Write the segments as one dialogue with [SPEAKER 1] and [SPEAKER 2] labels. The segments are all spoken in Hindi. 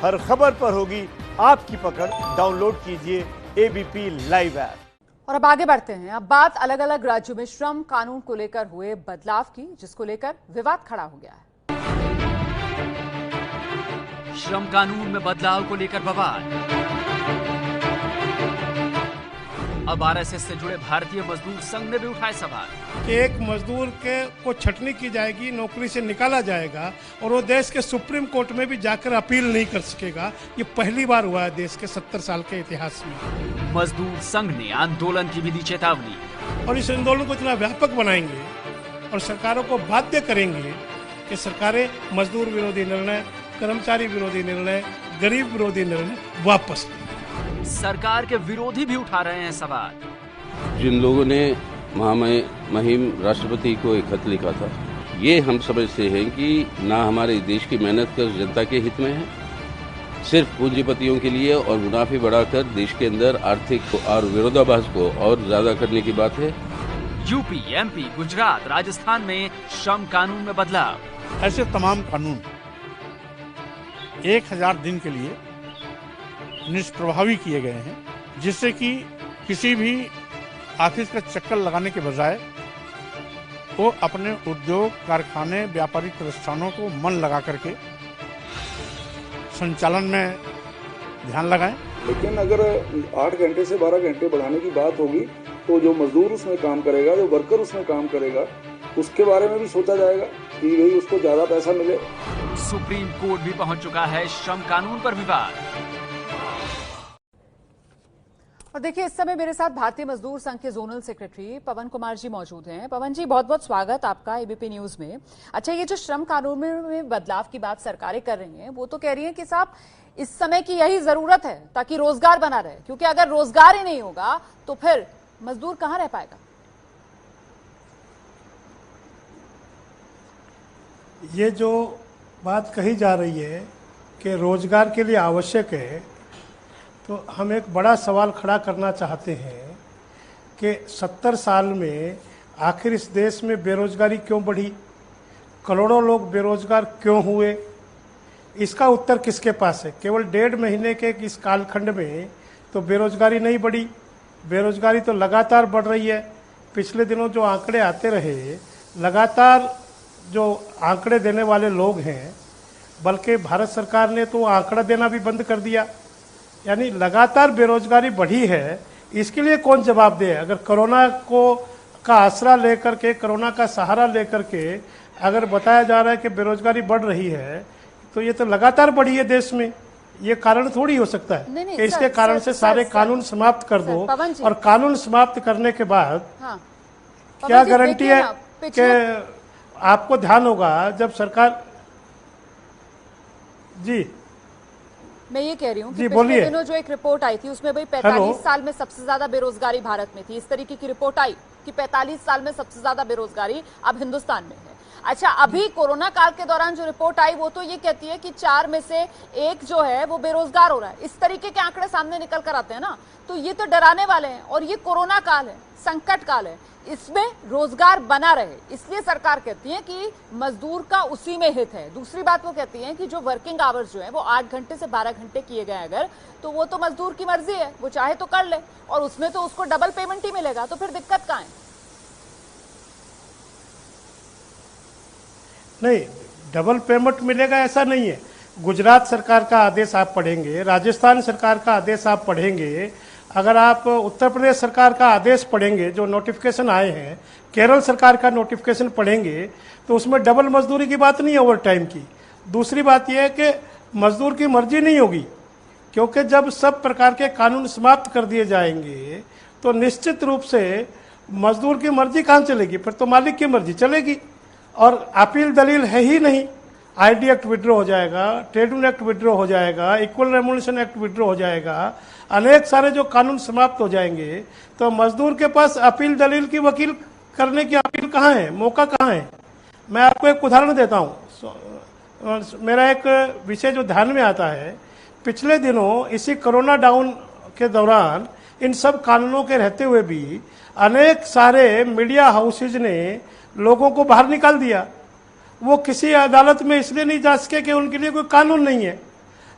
[SPEAKER 1] हर खबर पर होगी आपकी पकड़। डाउनलोड कीजिए एबीपी लाइव ऐप।
[SPEAKER 2] और अब आगे बढ़ते हैं। अब बात अलग अलग राज्यों में श्रम कानून को लेकर हुए बदलाव की, जिसको लेकर विवाद खड़ा हो गया है।
[SPEAKER 3] श्रम कानून में बदलाव को लेकर बवाल। अब आरएसएस से जुड़े भारतीय मजदूर संघ ने भी उठाए सवाल
[SPEAKER 4] कि एक मजदूर को छटनी की जाएगी, नौकरी से निकाला जाएगा और वो देश के सुप्रीम कोर्ट में भी जाकर अपील नहीं कर सकेगा। ये पहली बार हुआ है देश के 70 साल के इतिहास में।
[SPEAKER 3] मजदूर संघ ने आंदोलन की भी दी चेतावनी
[SPEAKER 4] और इस आंदोलन को इतना व्यापक बनाएंगे और सरकारों को बाध्य करेंगे कि सरकारें मजदूर विरोधी निर्णय, कर्मचारी विरोधी निर्णय, गरीब विरोधी निर्णय वापस लें।
[SPEAKER 3] सरकार के विरोधी भी उठा रहे हैं सवाल।
[SPEAKER 5] जिन लोगों ने महामहिम राष्ट्रपति को एक खत लिखा था, ये हम समझते हैं कि ना हमारे देश की मेहनत कर जनता के हित में है, सिर्फ पूंजीपतियों के लिए और मुनाफे बढ़ाकर देश के अंदर आर्थिक और विरोधाभास को और ज्यादा करने की बात है।
[SPEAKER 3] यूपी, एमपी, गुजरात, राजस्थान में श्रम कानून में बदलाव।
[SPEAKER 6] ऐसे तमाम कानून 1000 दिन के लिए निष्प्रभावी किए गए हैं, जिससे कि किसी भी ऑफिस का चक्कर लगाने के बजाय वो अपने उद्योग, कारखाने, व्यापारिक प्रतिष्ठानों को मन लगा करके संचालन में ध्यान लगाएं।
[SPEAKER 7] लेकिन अगर 8 घंटे से 12 घंटे बढ़ाने की बात होगी तो जो मजदूर उसमें काम करेगा, जो वर्कर उसमें काम करेगा, उसके बारे में भी सोचा जाएगा कि भाई उसको ज्यादा पैसा मिले।
[SPEAKER 3] सुप्रीम कोर्ट भी पहुंच चुका है श्रम कानून पर विवाद।
[SPEAKER 2] और देखिए, इस समय मेरे साथ भारतीय मजदूर संघ के जोनल सेक्रेटरी पवन कुमार जी मौजूद हैं। पवन जी, बहुत बहुत स्वागत आपका एबीपी न्यूज में। अच्छा, ये जो श्रम कानून में बदलाव की बात सरकारें कर रही हैं, वो तो कह रही हैं कि साहब इस समय की यही जरूरत है ताकि रोजगार बना रहे, क्योंकि अगर रोजगार ही नहीं होगा तो फिर मजदूर कहां रह पाएगा।
[SPEAKER 4] ये जो बात कही जा रही है कि रोजगार के लिए आवश्यक है, तो हम एक बड़ा सवाल खड़ा करना चाहते हैं कि 70 साल में आखिर इस देश में बेरोजगारी क्यों बढ़ी, करोड़ों लोग बेरोजगार क्यों हुए। इसका उत्तर किसके पास है। केवल 1.5 महीने के इस कालखंड में तो बेरोजगारी नहीं बढ़ी, बेरोजगारी तो लगातार बढ़ रही है। पिछले दिनों जो आंकड़े आते रहे, लगातार जो आंकड़े देने वाले लोग हैं, बल्कि भारत सरकार ने तो आंकड़ा देना भी बंद कर दिया। यानी लगातार बेरोजगारी बढ़ी है। इसके लिए कौन जवाब दे। अगर कोरोना का आसरा लेकर के, कोरोना का सहारा लेकर के अगर बताया जा रहा है कि बेरोजगारी बढ़ रही है, तो ये तो लगातार बढ़ी है देश में। ये कारण थोड़ी हो सकता है कि इसके कारण से सारे कानून समाप्त कर दो, और कानून समाप्त करने के बाद क्या गारंटी है कि आपको ध्यान होगा जब सरकार। जी,
[SPEAKER 2] मैं ये कह रही हूँ कि पिछले दिनों जो एक रिपोर्ट आई थी उसमें भाई 45 साल में सबसे ज्यादा बेरोजगारी भारत में थी। इस तरीके की रिपोर्ट आई कि 45 साल में सबसे ज्यादा बेरोजगारी अब हिंदुस्तान में है। अच्छा, अभी कोरोना काल के दौरान जो रिपोर्ट आई वो तो ये कहती है कि 4 में से 1 जो है वो बेरोजगार हो रहा है। इस तरीके के आंकड़े सामने निकल कर आते हैं ना, तो ये तो डराने वाले हैं। और ये कोरोना काल है, संकट काल है, इसमें रोजगार बना रहे, इसलिए सरकार कहती है कि मजदूर का उसी में हित है। दूसरी बात वो कहती है कि जो वर्किंग आवर्स जो है वो 8 घंटे से 12 घंटे किए गए अगर, तो वो तो मजदूर की मर्जी है, वो चाहे तो कर ले, और उसमें तो उसको डबल पेमेंट ही मिलेगा। तो फिर दिक्कत कहाँ है।
[SPEAKER 4] नहीं, डबल पेमेंट मिलेगा ऐसा नहीं है। गुजरात सरकार का आदेश आप पढ़ेंगे, राजस्थान सरकार का आदेश आप पढ़ेंगे, अगर आप उत्तर प्रदेश सरकार का आदेश पढ़ेंगे जो नोटिफिकेशन आए हैं, केरल सरकार का नोटिफिकेशन पढ़ेंगे, तो उसमें डबल मजदूरी की बात नहीं है, ओवर टाइम की। दूसरी बात यह है कि मजदूर की मर्जी नहीं होगी, क्योंकि जब सब प्रकार के कानून समाप्त कर दिए जाएंगे तो निश्चित रूप से मजदूर की मर्जी कहाँ चलेगी, फिर तो मालिक की मर्जी चलेगी। और अपील दलील है ही नहीं। आईडी एक्ट विड्रॉ हो जाएगा, ट्रेड यूनियन एक्ट विड्रॉ हो जाएगा, इक्वल रेमुनेशन एक्ट विड्रॉ हो जाएगा, अनेक सारे जो कानून समाप्त हो जाएंगे, तो मजदूर के पास अपील दलील की वकील करने की अपील कहाँ है, मौका कहाँ है। मैं आपको एक उदाहरण देता हूँ। मेरा एक विषय जो ध्यान में आता है, पिछले दिनों इसी कोरोना डाउन के दौरान इन सब कानूनों के रहते हुए भी अनेक सारे मीडिया हाउसेज ने लोगों को बाहर निकाल दिया। वो किसी अदालत में इसलिए नहीं जा सके कि उनके लिए कोई कानून नहीं है।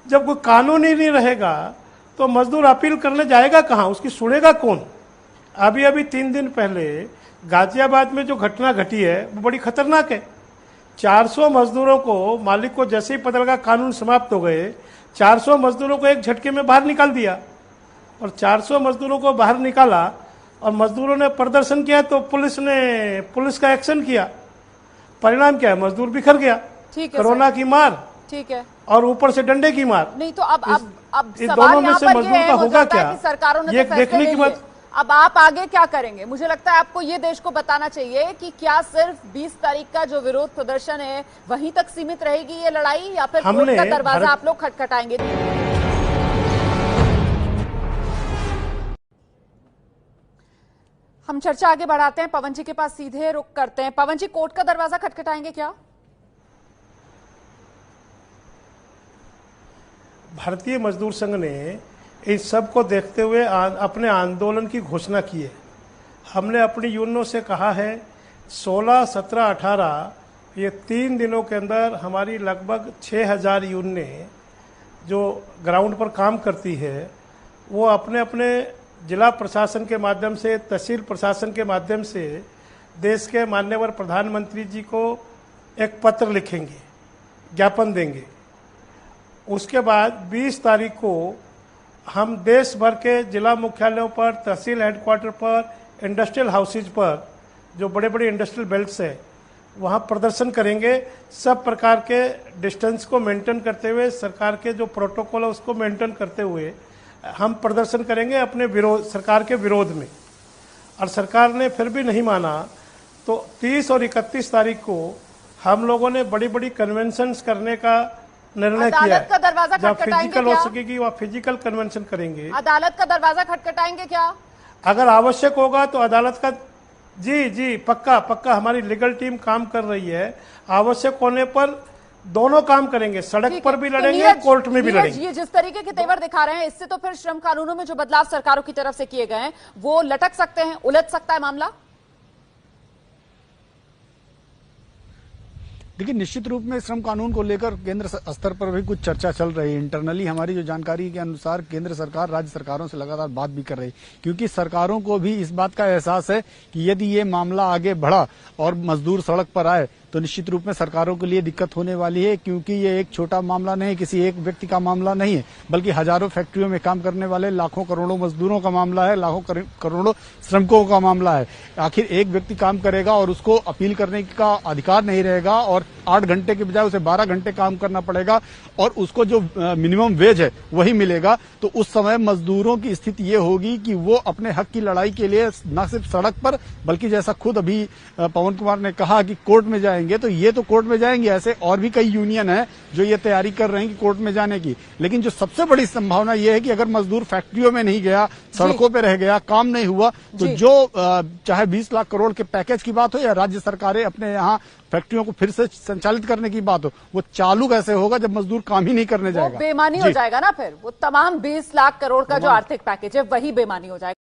[SPEAKER 4] जब कोई कानून ही नहीं रहेगा तो मजदूर अपील करने जाएगा कहाँ, उसकी सुनेगा कौन। अभी अभी 3 दिन पहले गाजियाबाद में जो घटना घटी है वो बड़ी खतरनाक है। 400 मजदूरों को मालिक को जैसे ही पता लगा कानून समाप्त हो गए, 400 मजदूरों को एक झटके में बाहर निकाल दिया। और 400 मजदूरों को बाहर निकाला और मजदूरों ने प्रदर्शन किया तो पुलिस का एक्शन किया। परिणाम क्या है, मजदूर बिखर गया।
[SPEAKER 2] ठीक है,
[SPEAKER 4] कोरोना की मार,
[SPEAKER 2] ठीक है,
[SPEAKER 4] और ऊपर से डंडे की मार।
[SPEAKER 2] नहीं तो अब
[SPEAKER 4] इस
[SPEAKER 2] सवाल
[SPEAKER 4] दोनों में
[SPEAKER 2] यहाँ
[SPEAKER 4] से
[SPEAKER 2] पर
[SPEAKER 4] मजदूर
[SPEAKER 2] ये
[SPEAKER 4] का
[SPEAKER 2] है,
[SPEAKER 4] होगा क्या,
[SPEAKER 2] कि सरकारों ने
[SPEAKER 4] ये
[SPEAKER 2] तो
[SPEAKER 4] देखने की बात।
[SPEAKER 2] अब आप आगे क्या करेंगे? मुझे लगता है आपको ये देश को बताना चाहिए कि क्या सिर्फ 20 तारीख का जो विरोध प्रदर्शन है वहीं तक सीमित रहेगी ये लड़ाई, या फिर कोर्ट का दरवाजा आप लोग खटखटाएंगे? हम चर्चा आगे बढ़ाते हैं, पवन जी के पास सीधे रुख करते हैं। पवन जी, कोर्ट का दरवाजा खटखटाएंगे क्या?
[SPEAKER 4] भारतीय मजदूर संघ ने इस सब को देखते हुए अपने आंदोलन की घोषणा की है। हमने अपनी यूनियनों से कहा है 16, 17, 18 ये 3 दिनों के अंदर हमारी लगभग 6000 यूनियनें जो ग्राउंड पर काम करती है वो अपने अपने जिला प्रशासन के माध्यम से, तहसील प्रशासन के माध्यम से देश के माननीय प्रधानमंत्री जी को एक पत्र लिखेंगे, ज्ञापन देंगे। उसके बाद 20 तारीख को हम देश भर के जिला मुख्यालयों पर, तहसील हेडक्वार्टर पर, इंडस्ट्रियल हाउसेज पर, जो बड़े बड़े इंडस्ट्रियल बेल्ट्स है वहाँ प्रदर्शन करेंगे। सब प्रकार के डिस्टेंस को मेंटेन करते हुए, सरकार के जो प्रोटोकॉल है उसको मेंटेन करते हुए हम प्रदर्शन करेंगे अपने विरोध, सरकार के विरोध में। और सरकार ने फिर भी नहीं माना तो 30 और 31 तारीख को हम लोगों ने बड़ी बड़ी कन्वेंशंस करने का निर्णय किया है।
[SPEAKER 2] का दरवाजा खटखटाएंगे
[SPEAKER 4] फिजिकल
[SPEAKER 2] क्या?
[SPEAKER 4] हो सकेगी वहाँ फिजिकल कन्वेंशन करेंगे।
[SPEAKER 2] अदालत का दरवाजा खटखटाएंगे क्या?
[SPEAKER 4] अगर आवश्यक होगा तो अदालत का, जी पक्का हमारी लीगल टीम काम कर रही है। आवश्यक होने पर दोनों काम करेंगे, सड़क पर भी लड़ेंगे, कोर्ट में भी लड़ेंगे।
[SPEAKER 2] ये जिस तरीके के तेवर दिखा रहे हैं, इससे तो फिर श्रम कानूनों में जो बदलाव सरकारों की तरफ से किए गए हैं वो लटक सकते हैं, उलझ सकता है मामला।
[SPEAKER 8] देखिए, निश्चित रूप में श्रम कानून को लेकर केंद्र स्तर पर भी कुछ चर्चा चल रही है। इंटरनली हमारी जो जानकारी के अनुसार केंद्र सरकार राज्य सरकारों से लगातार बात भी कर रही है, क्योंकि सरकारों को भी इस बात का एहसास है कि यदि ये मामला आगे बढ़ा और मजदूर सड़क पर आए तो निश्चित रूप में सरकारों के लिए दिक्कत होने वाली है, क्योंकि ये एक छोटा मामला नहीं, किसी एक व्यक्ति का मामला नहीं है, बल्कि हजारों फैक्ट्रियों में काम करने वाले लाखों करोड़ों मजदूरों का मामला है, लाखों करोड़ों श्रमिकों का मामला है। आखिर एक व्यक्ति काम करेगा और उसको अपील करने का अधिकार नहीं रहेगा और 8 घंटे के बजाय उसे 12 घंटे काम करना पड़ेगा और उसको जो मिनिमम वेज है वही मिलेगा, तो उस समय मजदूरों की स्थिति ये होगी कि वो अपने हक की लड़ाई के लिए न सिर्फ सड़क पर, बल्कि जैसा खुद अभी पवन कुमार ने कहा कि कोर्ट में जाएंगे, तो ये तो कोर्ट में जाएंगे, ऐसे और भी कई यूनियन है जो ये तैयारी कर रहे हैं कि कोर्ट में जाने की। लेकिन जो सबसे बड़ी संभावना ये है कि अगर मजदूर फैक्ट्रियों में नहीं गया, सड़कों पे रह गया, काम नहीं हुआ, तो जो चाहे 20 लाख करोड़ के पैकेज की बात हो या राज्य सरकारें अपने यहाँ फैक्ट्रियों को फिर से संचालित करने की बात हो, वो चालू कैसे होगा जब मजदूर काम ही नहीं करने जाएगा?
[SPEAKER 2] बेमानी हो जाएगा ना, फिर वो तमाम 20 लाख करोड़ का जो आर्थिक पैकेज है वही बेमानी हो जाएगा।